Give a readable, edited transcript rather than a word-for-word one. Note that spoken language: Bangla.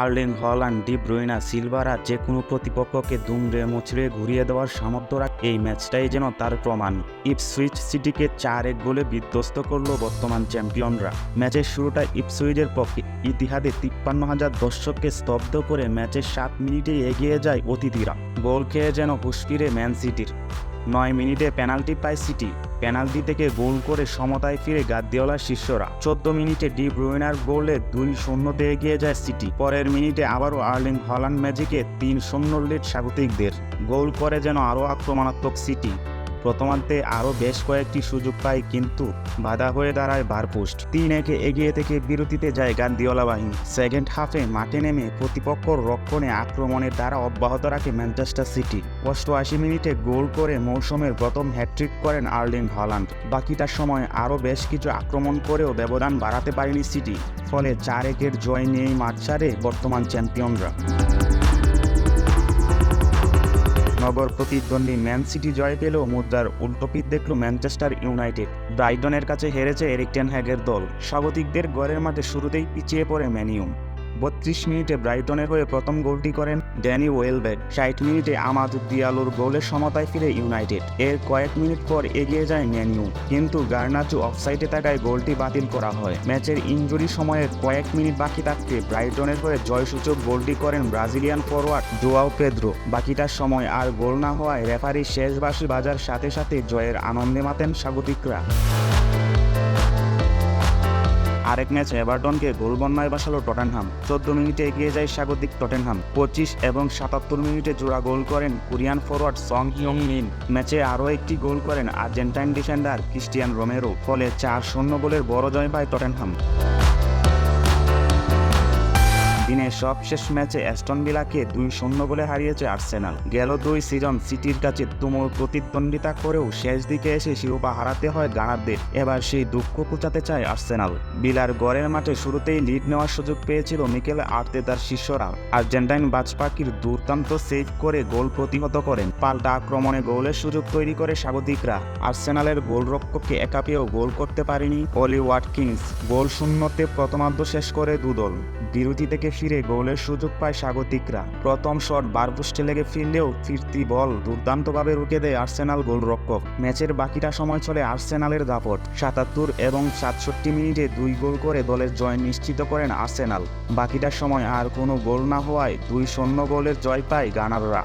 আর্লিং হল্যান্ড, ডি ব্রুইনা, সিলভারা যে কোনো প্রতিপক্ষকে দুমড়ে মুচড়ে ঘুরিয়ে দেওয়ার সামর্থ্য রাখে। এই ম্যাচটাই যেন তার প্রমাণ। ইপসুইচ সিটিকে 4-1 গোলে বিধ্বস্ত করল বর্তমান চ্যাম্পিয়নরা। ম্যাচের শুরুটা ইপসুইচের পক্ষে ইতিহাদে 53,000 দর্শককে স্তব্ধ করে ম্যাচের 7 মিনিটে এগিয়ে যায় অতিথিরা। গোল খেয়ে যেন হুঁশ ফিরে ম্যান সিটির। 9 মিনিটে পেনাল্টি পায় সিটি। পেনাল্টি থেকে গোল করে সমতায় ফিরে গার্দিওলার শিষ্যরা। 14 মিনিটে ডি ব্রুইনার গোলে 2-0 এগিয়ে যায় সিটি। পরের মিনিটে আবারও আর্লিং হল্যান্ড ম্যাজিকে 3-0 লিড স্বাগতিকদের। গোল করে যেন আরও আক্রমণাত্মক সিটি। প্রথমার্ধে আরও বেশ কয়েকটি সুযোগ পায়, কিন্তু বাধা হয়ে দাঁড়ায় ভারপুষ্ট। 3-1 এগিয়ে থেকে বিরতিতে যায় গার্দিওলা বাহিনী। সেকেন্ড হাফে মাঠে নেমে প্রতিপক্ষর রক্ষণে আক্রমণের ধারা অব্যাহত রাখে ম্যানচেস্টার সিটি। 88 মিনিটে গোল করে মৌসুমের প্রথম হ্যাটট্রিক করেন আর্লিং হল্যান্ড। বাকিটা সময় আরও বেশ কিছু আক্রমণ করেও ব্যবধান বাড়াতে পারেনি সিটি। ফলে 4-1 জয় নিয়েই মাঠ ছাড়ে বর্তমান চ্যাম্পিয়নরা। নগর প্রতিদ্বন্দ্বী ম্যান সিটি জয় পেলেও মুদ্রার উল্টোপিঠ দেখল ম্যানচেস্টার ইউনাইটেড। ব্রাইটনের কাছে হেরেছে এরিক টেন হ্যাগের দল। স্বাগতিকদের ঘরের মাঠে শুরুতেই পিছিয়ে পড়ে ম্যান ইউ। 32 মিনিটে ব্রাইটনের হয়ে প্রথম গোলটি করেন ড্যানি ওয়েলবেক। 60 মিনিটে আমাদ দিয়ালোর গোলের সমতায় ফিরে ইউনাইটেড। এর কয়েক মিনিট পর এগিয়ে যায় ম্যান ইউ, কিন্তু গার্নাচো অফসাইডে থাকায় গোলটি বাতিল করা হয়। ম্যাচের ইনজুরি সময়ের কয়েক মিনিট বাকি থাকতে ব্রাইটনের হয়ে জয়সূচক গোলটি করেন ব্রাজিলিয়ান ফরোয়ার্ড জোয়াও পেদ্রো। বাকিটার সময় আর গোল না হওয়ায় রেফারি শেষ বাঁশি বাজার সাথে সাথে জয়ের আনন্দে মাতেন স্বাগতিকরা। আরেক ম্যাচে এভারটনকে গোলবন্যায় বাসালো টটেনহাম। 14 মিনিটে এগিয়ে যায় স্বাগতিক টটেনহাম। 25 এবং 77 মিনিটে জোড়া গোল করেন কোরিয়ান ফরওয়ার্ড সং হিয়ং মিন। ম্যাচে আরও একটি গোল করেন আর্জেন্টাইন ডিফেন্ডার ক্রিস্টিয়ান রোমেরো। ফলে 4-0 গোলের বড় জয় পায় টটেনহাম। দিনের সবশেষ ম্যাচে অ্যাস্টন ভিলাকে 2-0 গোলে হারিয়েছে আর্সেনাল। গেল 2 সিজন সিটির কাছে তুমুল প্রতিদ্বন্দ্বিতা করেও শেষ দিকে এসে শিরোপা হারাতে হয় গানারদের। এবার সেই দুঃখ ঘোচাতে চায় আর্সেনাল। ভিলার ঘরের মাঠে শুরুতেই লিড নেওয়ার সুযোগ পেয়েছিল মিকেল আর্তেতার শিষ্যরা। আর্জেন্টাইন বাজপাখির দুর্দান্ত সেভ করে গোল প্রতিহত করেন। পাল্টা আক্রমণে গোলের সুযোগ তৈরি করে স্বাগতিকরা। আর্সেনালের গোলরক্ষককে একা পেয়েও গোল করতে পারেনি অলি ওয়াটকিন্স। গোল শূন্যতে প্রথমার্ধ শেষ করে দুদল। বিরতি থেকে ফিরে গোলের সুযোগ পায় স্বাগতিকরা। প্রথম শট বারপোস্টে লেগে ফিরলেও ফিরতি বল দুর্দান্তভাবে রুখে দেয় আর্সেনাল গোলরক্ষক। ম্যাচের বাকিটা সময় চলে আর্সেনালের দাপট। 77 এবং 67 মিনিটে 2 গোল করে দলের জয় নিশ্চিত করেন আর্সেনাল। বাকিটা সময় আর কোনো গোল না হওয়ায় 2-0 গোলের জয় পায় গানাররা।